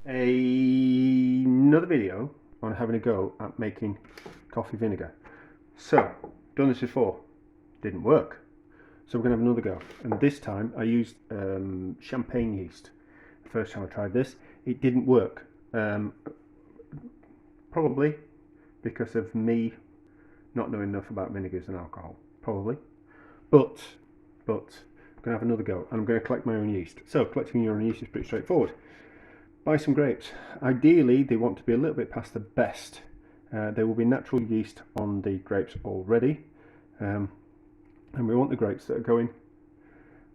Another video on having a go at making coffee vinegar. So, done this before, didn't work. So we're going to have another go. And this time I used champagne yeast. The first time I tried this, it didn't work. Probably because of me not knowing enough about vinegars and alcohol. Probably. But I'm going to have another go. And I'm going to collect my own yeast. So collecting your own yeast is pretty straightforward. Buy some grapes. Ideally, they want to be a little bit past the best. There will be natural yeast on the grapes already, and we want the grapes that are going,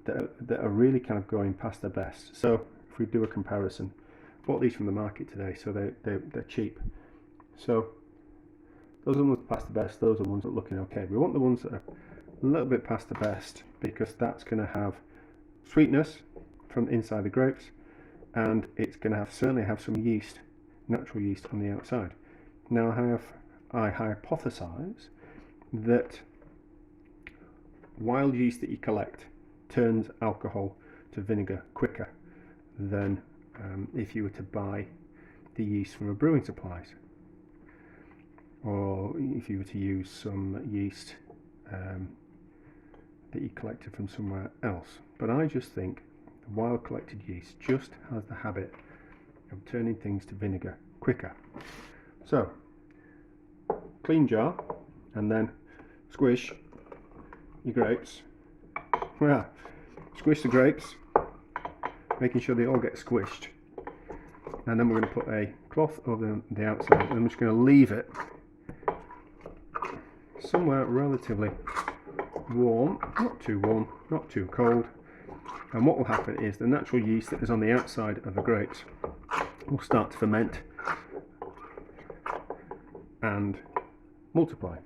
that are really kind of going past their best. So, if we do a comparison, bought these from the market today, so they're cheap. So, those are the ones past the best. Those are the ones that are looking okay. We want the ones that are a little bit past the best because that's going to have sweetness from inside the grapes. And it's going to certainly have some yeast, natural yeast on the outside. Now I hypothesize that wild yeast that you collect turns alcohol to vinegar quicker than if you were to buy the yeast from a brewing supplies, or if you were to use some yeast that you collected from somewhere else. But I just think wild collected yeast just has the habit of turning things to vinegar quicker. So, clean jar and then squish your grapes. Well, squish the grapes, making sure they all get squished. And then we're going to put a cloth over the outside, and I'm just going to leave it somewhere relatively warm, not too warm, not too cold. And what will happen is the natural yeast that is on the outside of the grapes will start to ferment and multiply.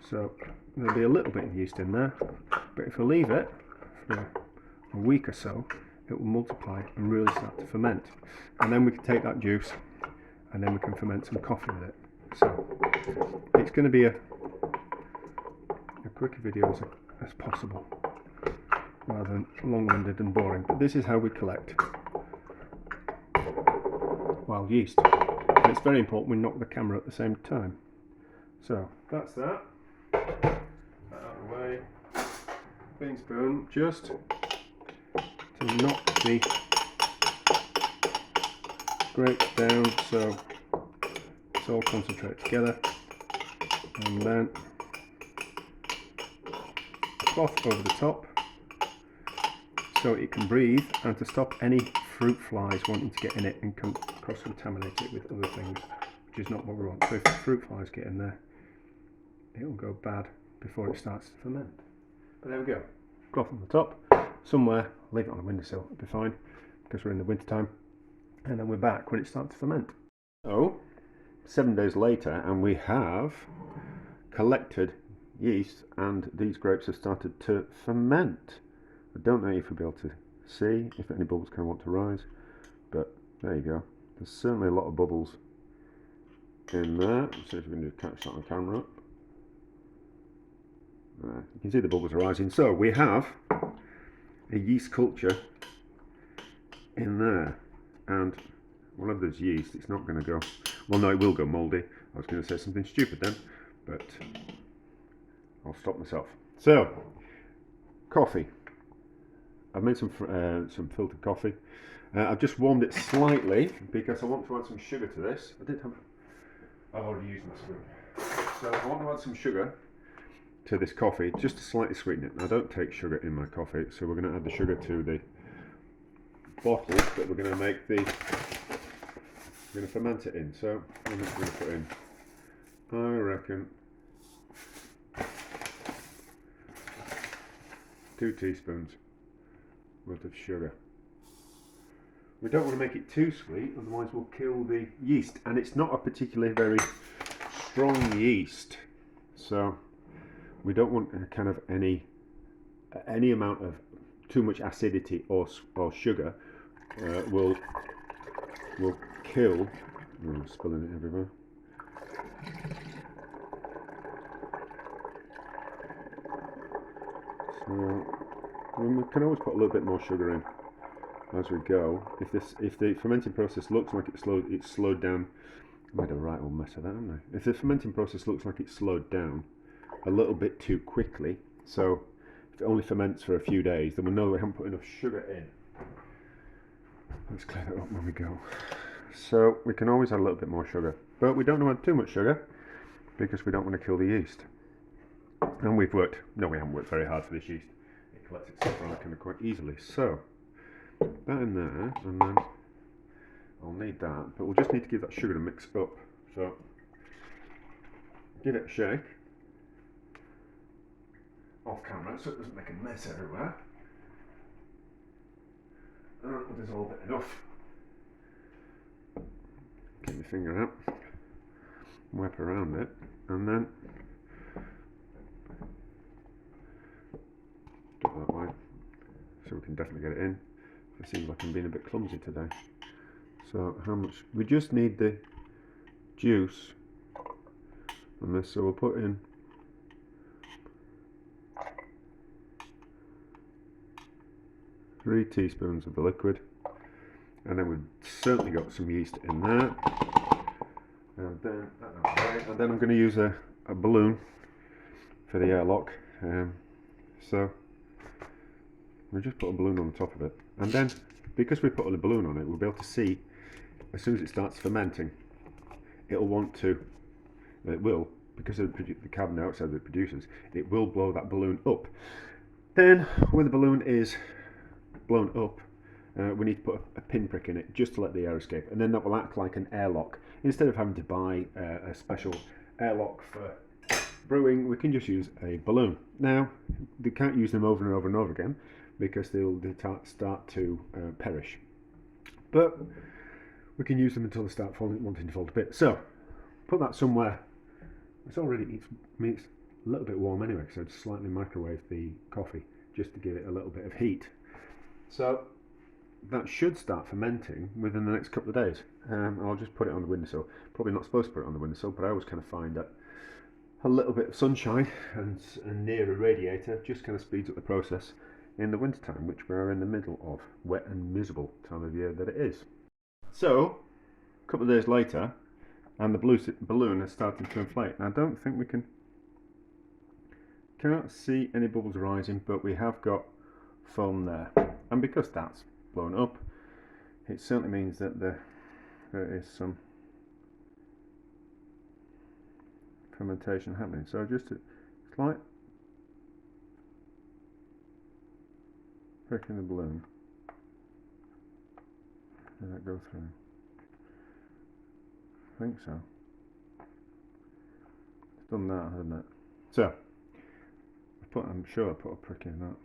So there'll be a little bit of yeast in there, but if I leave it for a week or so, it will multiply and really start to ferment. And then we can take that juice and then we can ferment some coffee with it. So it's going to be a quicker video as possible, rather than long-winded and boring. But this is how we collect wild yeast. And it's very important we knock the camera at the same time. So that's that. Put that out of the way. Clean spoon, just to knock the grapes down so it's all concentrated together. And then cloth over the top so it can breathe, and to stop any fruit flies wanting to get in it and cross-contaminate it with other things, which is not what we want. So if the fruit flies get in there, it'll go bad before it starts to ferment. But there we go. Cloth on the top, somewhere, leave it on the windowsill, it'll be fine, because we're in the winter time. And then we're back when it starts to ferment. So, 7 days later, and we have collected yeast, and these grapes have started to ferment. I don't know if you'll be able to see if any bubbles kind of want to rise, but there you go. There's certainly a lot of bubbles in there. Let's see if we can just catch that on camera. You can see the bubbles are rising. So we have a yeast culture in there, and whenever there's yeast, it's not going to go, well, no, it will go mouldy. I was going to say something stupid then, but I'll stop myself. So, coffee. I've made some filtered coffee. I've just warmed it slightly because I want to add some sugar to this. I've already used my spoon. So I want to add some sugar to this coffee just to slightly sweeten it. I don't take sugar in my coffee, so we're going to add the sugar to the bottle that we're going to ferment it in. So I'm just going to put in, I reckon, 2 teaspoons worth of sugar. We don't want to make it too sweet, otherwise we'll kill the yeast, and it's not a particularly very strong yeast, so we don't want kind of any amount of too much acidity or sugar will kill. Oh, I'm spilling it everywhere. So we can always put a little bit more sugar in as we go. If the fermenting process looks like it's slowed down, I made a right old mess of that, haven't I? If the fermenting process looks like it's slowed down a little bit too quickly, so if it only ferments for a few days, then we know we haven't put enough sugar in. Let's clear that up when we go. So we can always add a little bit more sugar, but we don't want to add too much sugar because we don't want to kill the yeast. And we haven't worked very hard for this yeast. It collects itself around kind of quite easily. So that in there, and then I'll need that, but we'll just need to give that sugar a mix up. So give it a shake off camera so it doesn't make a mess everywhere. And we'll dissolve it enough. Get your finger out, wipe around it, and then do it that way so we can definitely get it in. It seems like I'm being a bit clumsy today. So how much? We just need the juice on this, so we'll put in three teaspoons of the liquid, and then we've certainly got some yeast in there. And then I'm going to use a balloon for the airlock. So we just put a balloon on the top of it, and then because we put a balloon on it, we'll be able to see as soon as it starts fermenting. It will, because of the carbon dioxide that it produces, it will blow that balloon up. Then when the balloon is blown up, we need to put a pinprick in it just to let the air escape, and then that will act like an airlock. Instead of having to buy a special airlock for brewing, we can just use a balloon. Now, we can't use them over and over and over again because they'll start to perish, but we can use them until they start wanting to fall to bits. So put that somewhere. It's a little bit warm anyway, because I'd slightly microwave the coffee just to give it a little bit of heat. So that should start fermenting within the next couple of days. I'll just put it on the windowsill. Probably not supposed to put it on the windowsill, but I always kind of find that a little bit of sunshine and near a radiator just kind of speeds up the process in the wintertime, which we're in the middle of, wet and miserable time of year that it is. So a couple of days later, and the balloon is starting to inflate. Now I don't think we can't see any bubbles rising, but we have got foam there, and because that's blown up, it certainly means that there is some fermentation happening. So just a slight prick in the balloon. Did that go through? I think so. It's done that, hasn't it? So I'm sure I put a prick in that.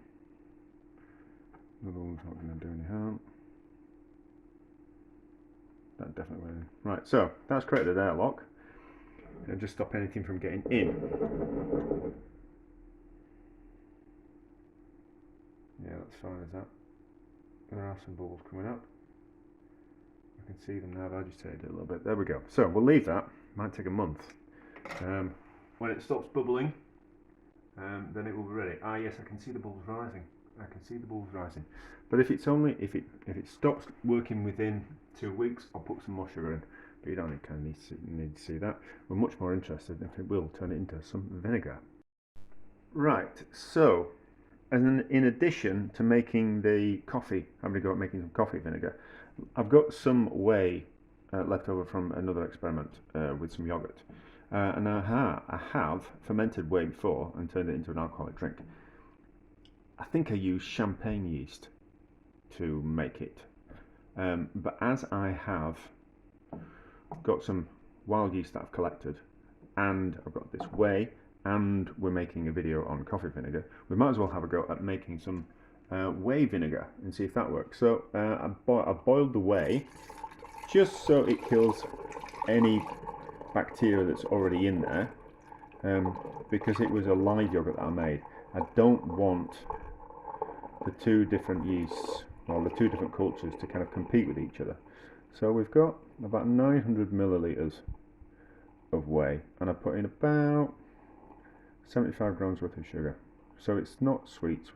Another one's not going to do any harm. That definitely went in. Right, so that's created an airlock. It'll just stop anything from getting in. Yeah, that's fine as that. There are some bubbles coming up. I can see them now. I've agitated it a little bit. There we go. So we'll leave that. Might take a month. When it stops bubbling, then it will be ready. Ah, yes, I can see the bubbles rising. I can see the bubbles rising. But if it stops working within 2 weeks, I'll put some more sugar in. But you don't need to see that. We're much more interested if it will turn it into some vinegar. Right. So, in addition to making the coffee, having to go at making some coffee vinegar, I've got some whey left over from another experiment with some yogurt. And I have fermented whey before and turned it into an alcoholic drink. I think I used champagne yeast to make it. But as I have got some wild yeast that I've collected, and I've got this whey, and we're making a video on coffee vinegar, we might as well have a go at making some whey vinegar and see if that works. So I've boiled the whey just so it kills any bacteria that's already in there, because it was a live yogurt that I made. I don't want the two different yeasts, or the two different cultures, to kind of compete with each other. So we've got about 900 millilitres of whey, and I put in about 75 grams worth of sugar. So it's not sweet.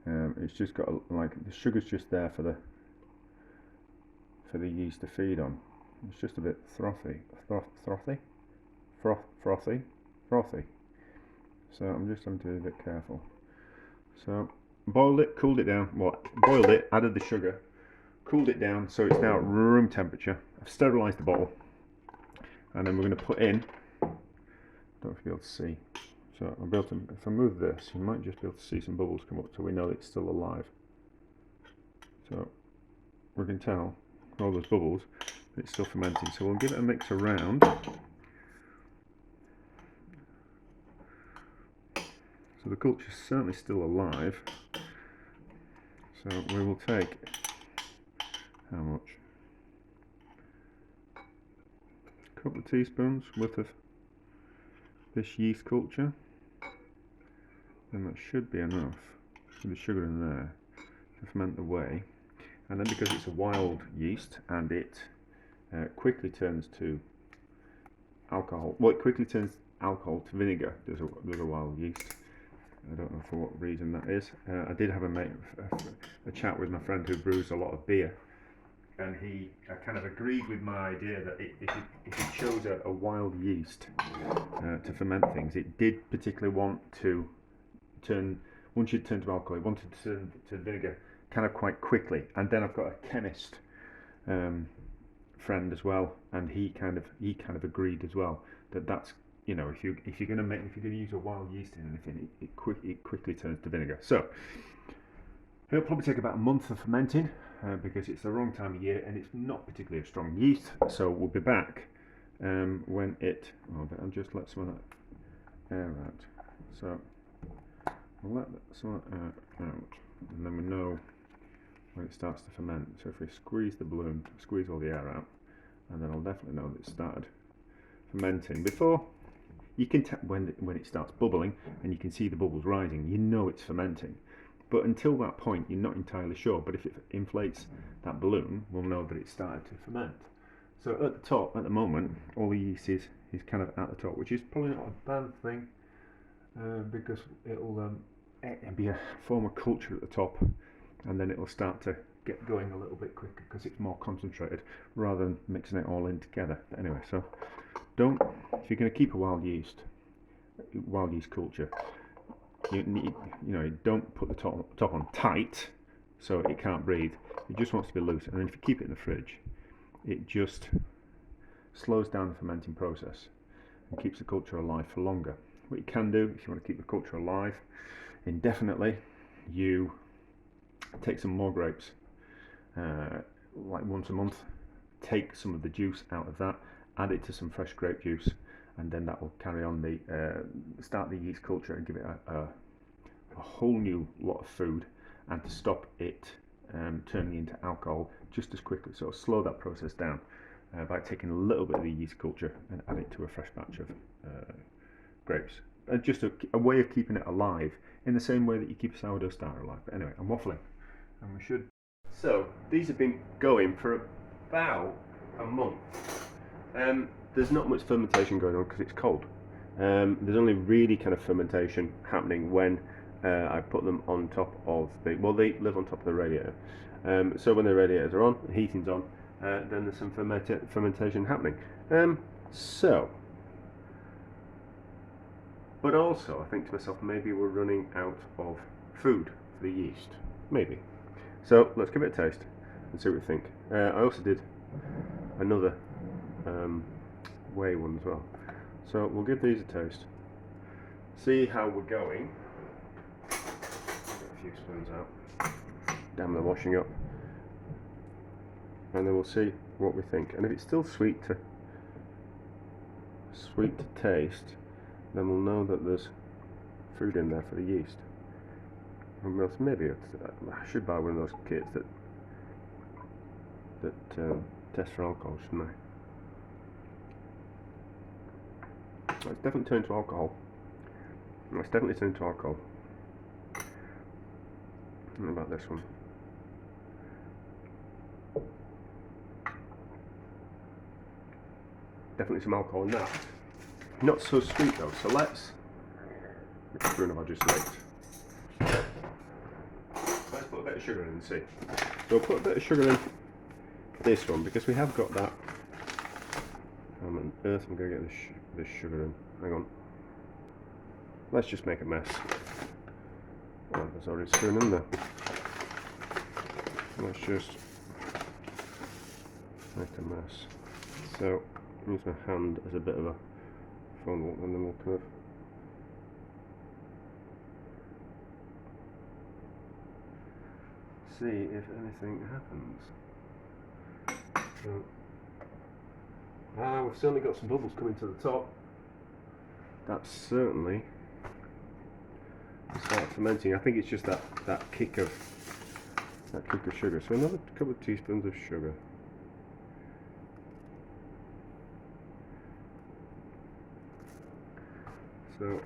It's just got like the sugar's just there for the yeast to feed on. It's just a bit frothy. So I'm just having to be a bit careful. So boiled it, cooled it down. Boiled it, added the sugar, cooled it down, so it's now at room temperature. I've sterilised the bottle, and then we're going to put in. Don't know if you'll be able to see. So I'll be able to, if I move this, you might just be able to see some bubbles come up, so we know it's still alive. So we can tell all those bubbles that it's still fermenting. So we'll give it a mix around. So the culture's certainly still alive. So we will take, how much? A couple of teaspoons worth of this yeast culture. And that should be enough with the sugar in there to ferment the whey. And then because it's a wild yeast and it quickly turns to alcohol, well, it quickly turns alcohol to vinegar. There's a wild yeast. I don't know for what reason that is. I did have a chat with my friend who brews a lot of beer, and he kind of agreed with my idea that if it chose a wild yeast to ferment things, it did particularly want to turn, once you'd turned to alcohol, it wanted to turn to vinegar kind of quite quickly. And then I've got a chemist friend as well, and he kind of agreed as well that that's, you know, if you're going to use a wild yeast in anything, it quickly turns to vinegar. So it'll probably take about a month of fermenting because it's the wrong time of year and it's not particularly a strong yeast. So we'll be back when it. I'll just let some of that air out. So we'll let some of that air out, and then we know when it starts to ferment. So if we squeeze the balloon, squeeze all the air out, and then I'll definitely know that it started fermenting. Before, you can tell when it starts bubbling and you can see the bubbles rising, you know it's fermenting. But until that point, you're not entirely sure. But if it inflates that balloon, we'll know that it started to ferment. So at the top, at the moment, all the yeast is kind of at the top, which is probably not a bad thing because it'll be a form of culture at the top, and then it'll start to get going a little bit quicker because it's more concentrated rather than mixing it all in together. But anyway, so if you're going to keep a wild yeast culture, you don't put the top on tight so it can't breathe. It just wants to be loose, and then if you keep it in the fridge, it just slows down the fermenting process and keeps the culture alive for longer. What you can do if you want to keep the culture alive indefinitely, you take some more grapes, like once a month, take some of the juice out of that, add it to some fresh grape juice, and then that will carry on start the yeast culture and give it a whole new lot of food, and to stop it turning into alcohol just as quickly. So slow that process down by taking a little bit of the yeast culture and add it to a fresh batch of grapes. And just a way of keeping it alive in the same way that you keep a sourdough starter alive. But anyway, I'm waffling, and we should. So these have been going for about a month. There's not much fermentation going on because it's cold. There's only really kind of fermentation happening when I put them on top of they live on top of the radiator. So when the radiators are on, the heating's on, then there's some fermentation happening. But also I think to myself, maybe we're running out of food for the yeast. Maybe. So let's give it a taste and see what we think. I also did another whey one as well. So we'll give these a taste. See how we're going. Get a few spoons out. Damn, they're washing up. And then we'll see what we think. And if it's still sweet to taste, then we'll know that there's food in there for the yeast. And maybe I should buy one of those kits that test for alcohol, shouldn't I? It's definitely turned to alcohol. It's definitely turned to alcohol. What about this one? Definitely some alcohol in that. Not so sweet though, so let's brew of I just made. sugar in and see. So we'll put a bit of sugar in this one because we have got that. How on earth I'm going to get this sugar in? Hang on. Let's just make a mess. Oh, there's already spoon in there. Let's just make a mess. So use my hand as a bit of a funnel, and then we'll kind of see if anything happens. So, we've certainly got some bubbles coming to the top. That's certainly start fermenting. I think it's just that kick of sugar. So another couple of teaspoons of sugar. So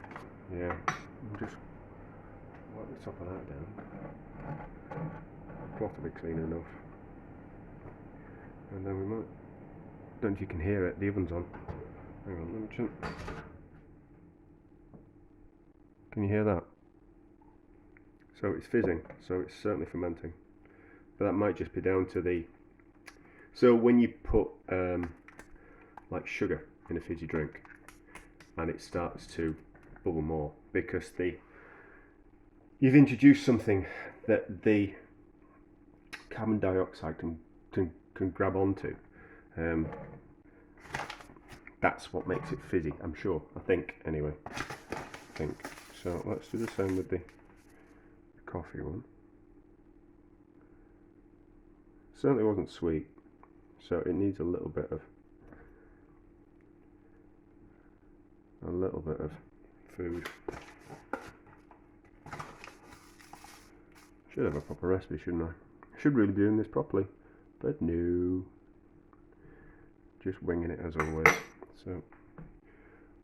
yeah, we'll just wipe the top of that down. The cloth will be clean enough. And then we might, don't know if you can hear it, the oven's on. Hang on, let me check. Can you hear that? So it's fizzing, so it's certainly fermenting. But that might just be down to the... So when you put like sugar in a fizzy drink, and it starts to bubble more, because you've introduced something that the carbon dioxide can grab onto. That's what makes it fizzy, I'm sure. I think, anyway. So let's do the same with the coffee one. Certainly wasn't sweet, so it needs a little bit of food. Should have a proper recipe, shouldn't I? Should really be doing this properly, but no. Just winging it as always. So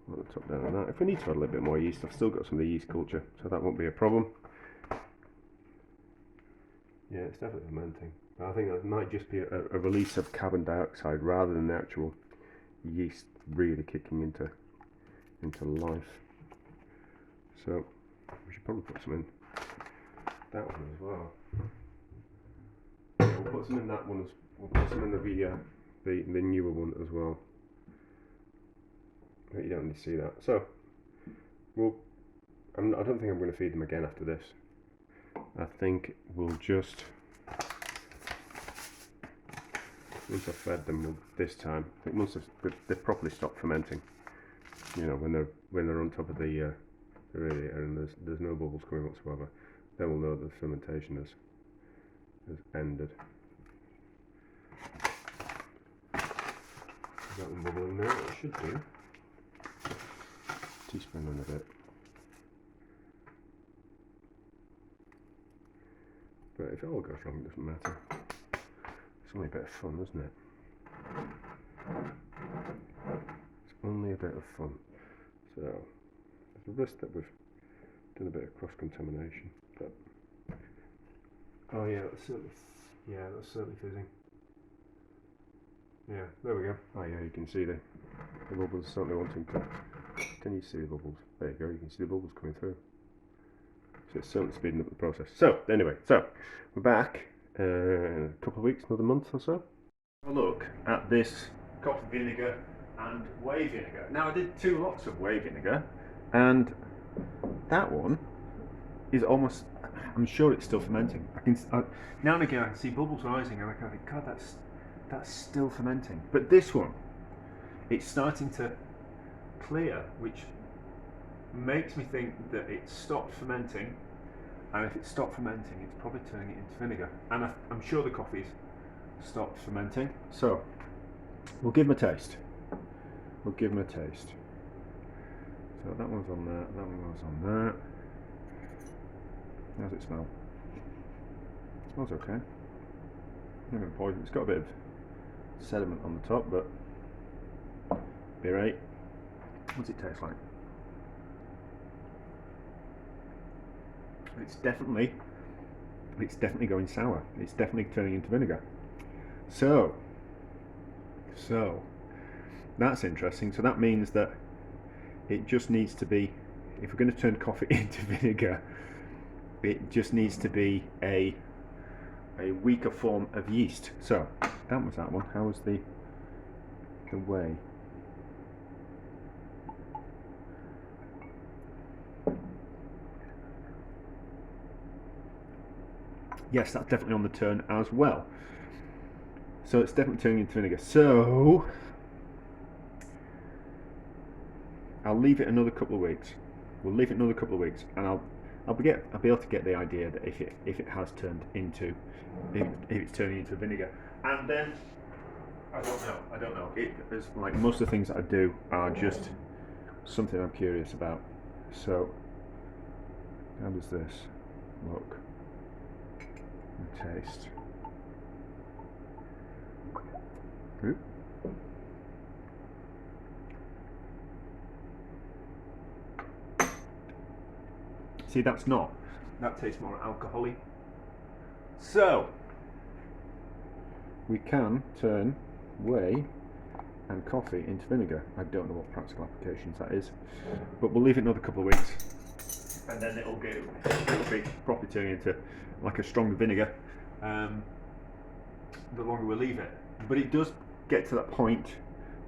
I'll put the top down on that. If we need to add a little bit more yeast, I've still got some of the yeast culture, so that won't be a problem. Yeah, it's definitely fermenting. But I think that might just be a release of carbon dioxide rather than the actual yeast really kicking into life. So we should probably put some in that one as well. Yeah, we'll put some in that one. We'll put some in the newer one as well. But you don't need to see that. So I don't think I'm going to feed them again after this. I think we'll just, once I've fed them this time, I think once they've properly stopped fermenting, you know, when they're on top of the radiator and there's no bubbles coming whatsoever, then we'll know that the fermentation has ended. Got them bubbling now, it should do. Teaspoon and a bit. But if it all goes wrong, it doesn't matter. It's only a bit of fun, isn't it? It's only a bit of fun. So, there's a risk that we've done a bit of cross-contamination. But oh yeah, that's certainly fizzing. Yeah, there we go. Oh yeah, you can see the bubbles certainly wanting to... Can you see the bubbles? There you go, you can see the bubbles coming through. So it's certainly speeding up the process. So, anyway, we're back in a couple of weeks, another month or so. Have a look at this coffee vinegar and whey vinegar. Now I did 2 lots of whey vinegar, and that one is almost... I'm sure it's still fermenting. Now and again I can see bubbles rising, and I kind of think, God, that's still fermenting. But this one, it's starting to clear, which makes me think that it stopped fermenting, and if it stopped fermenting, it's probably turning it into vinegar. And I'm sure the coffee's stopped fermenting. So we'll give them a taste. So that one's on that. That one was on that. How's it smell? It smells okay. Never poison. It's got a bit of sediment on the top, but beer 8. What's it taste like? It's definitely going sour. It's definitely turning into vinegar. So that's interesting. So that means that it just needs to be, if we're going to turn coffee into vinegar, it just needs to be a a weaker form of yeast. So that was that one. How was the whey? Yes, that's definitely on the turn as well. So it's definitely turning into vinegar. So I'll leave it another couple of weeks. We'll leave it another couple of weeks, and I'll be able to get the idea that if it has turned into if it's turning into vinegar, and then I don't know. It is like most of the things that I do are just something I'm curious about. So how does this look and taste? Oop. See, that tastes more alcohol-y. So we can turn whey and coffee into vinegar. I don't know what practical applications that is, but we'll leave it another couple of weeks, and then it'll be properly turning into like a stronger vinegar the longer we leave it. But it does get to that point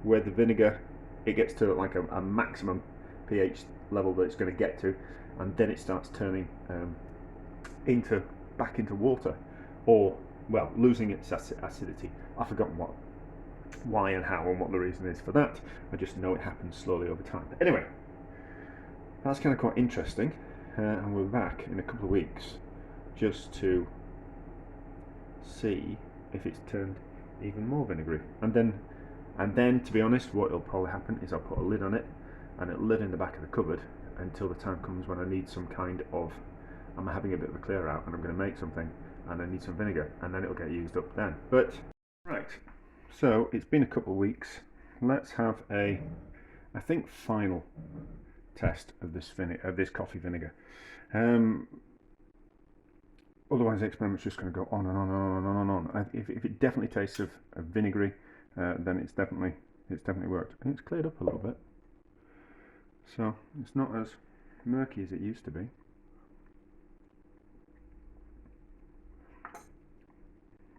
where the vinegar, it gets to like a maximum pH level that it's going to get to, and then it starts turning back into water, or well, losing its acidity. I've forgotten why and how and what the reason is for that. I just know it happens slowly over time. But anyway, that's kind of quite interesting, and we're back in a couple of weeks just to see if it's turned even more vinegary. And then to be honest, what will probably happen is I'll put a lid on it, and it'll live in the back of the cupboard until the time comes when I need some kind of, I'm having a bit of a clear out and I'm going to make something and I need some vinegar, and then it'll get used up then. But right, so it's been a couple of weeks. Let's have I think final test of this coffee vinegar. Otherwise the experiment's just going to go on and on and on and on and on. If it definitely tastes of vinegary, then it's definitely worked. And it's cleared up a little bit, so it's not as murky as it used to be.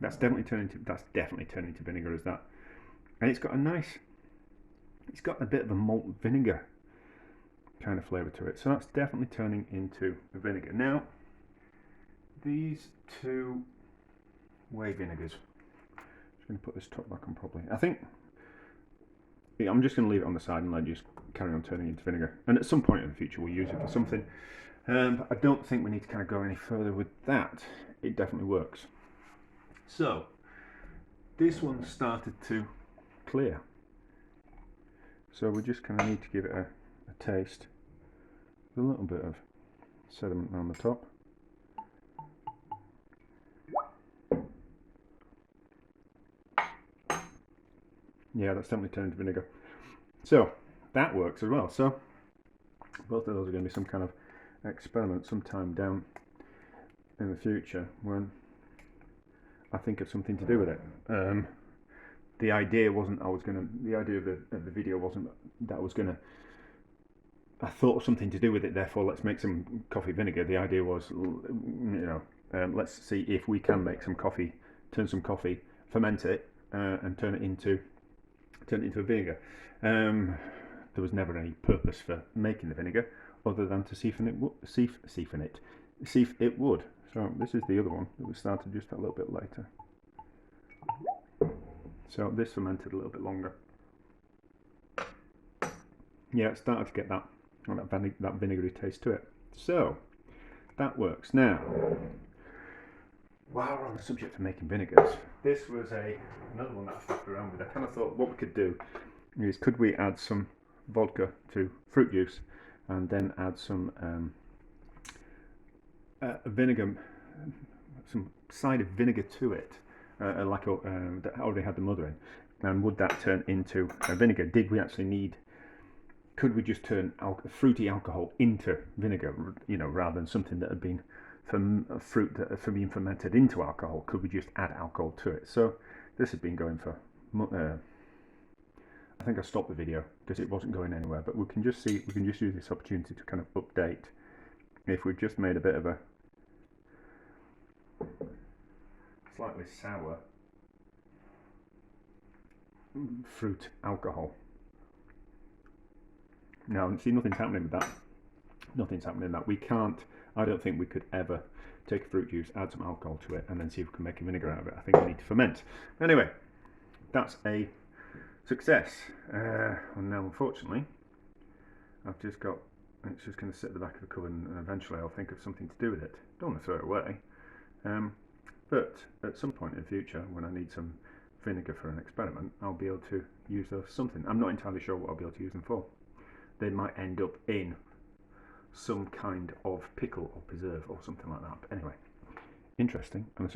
That's definitely turning to vinegar as that, and it's got a bit of a malt vinegar kind of flavour to it. So that's definitely turning into a vinegar. Now, these two whey vinegars, I'm just going to put this top back on properly. I think I'm just going to leave it on the side and let it just carry on turning into vinegar. And at some point in the future, we'll use it for something. But I don't think we need to kind of go any further with that. It definitely works. So this one started to clear. So we just kind of need to give it a taste. A little bit of sediment around the top. Yeah, that's definitely turned into vinegar. So that works as well. So both of those are going to be some kind of experiment sometime down in the future when I think of something to do with it. The idea wasn't the idea of the video wasn't that I thought of something to do with it, therefore let's make some coffee vinegar. The idea was, let's see if we can make some coffee, turn some coffee, ferment it, and turn it into a vinegar. There was never any purpose for making the vinegar other than to see if it would. So this is the other one that was started just a little bit later. So this fermented a little bit longer. Yeah, it started to get that vinegary taste to it. So that works. Now, while we're on the subject of making vinegars, this was another one that I fucked around with. I kind of thought what we could do is, could we add some vodka to fruit juice and then add some vinegar, some cider vinegar to it, that already had the mother in, and would that turn into a vinegar? Could we just turn fruity alcohol into vinegar, rather than something that had been from fruit that had been fermented into alcohol? Could we just add alcohol to it? So this has been going for I think I stopped the video because it wasn't going anywhere, but we can just use this opportunity to kind of update if we've just made a bit of a slightly sour fruit alcohol. Now, see, nothing's happening with that. Nothing's happening with that. We can't, I don't think we could ever take a fruit juice, add some alcohol to it, and then see if we can make a vinegar out of it. I think we need to ferment. Anyway, that's a success. And now, unfortunately, I've just got, it's just going to sit at the back of the cupboard, and eventually I'll think of something to do with it. Don't want to throw it away. But at some point in the future, when I need some vinegar for an experiment, I'll be able to use those for something. I'm not entirely sure what I'll be able to use them for. They might end up in some kind of pickle or preserve or something like that. But anyway, interesting. And